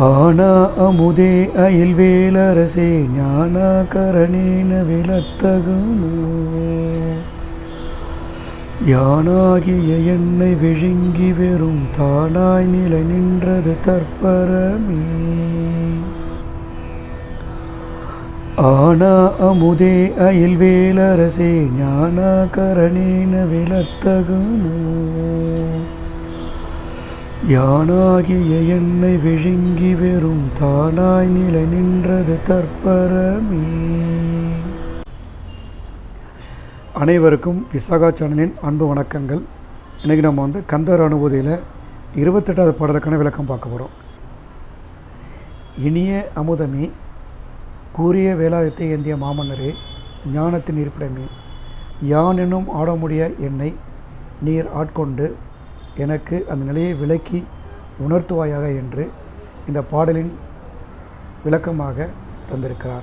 ஆனா அமுதே அயில்வேலரசே ஞானா கரணேன விலத்தகுமோ யானாகிய என்னை விழுங்கி வெறும் தானாய் நிலை நின்றது தற்பரமே. ஆனா அமுதே அயில்வேலரசே ஞானா கரணேன விலத்தகுமோ யானாகிய என்னை விழுங்கி வெறும் தானாய் நிலை நின்றது தற்பரமே. அனைவருக்கும் விசாகா சேனலின் அன்பு வணக்கங்கள். இன்றைக்கி நம்ம கந்தர் அனுபூதியில் 28வது பாடலுக்கான விளக்கம் பார்க்க போகிறோம். இனிய அமுதமே, கூறிய வேலாயுதத்தை ஏந்திய மாமன்னரே, ஞானத்தின் இருப்பிடமே, யான் என்னும் ஆடமுடிய என்னை நீர் ஆட்கொண்டு எனக்கு அந்த நிலையை விளக்கி உணர்த்துவாயாக என்று இந்த பாடலின் விளக்கமாக தந்திருக்கிறார்.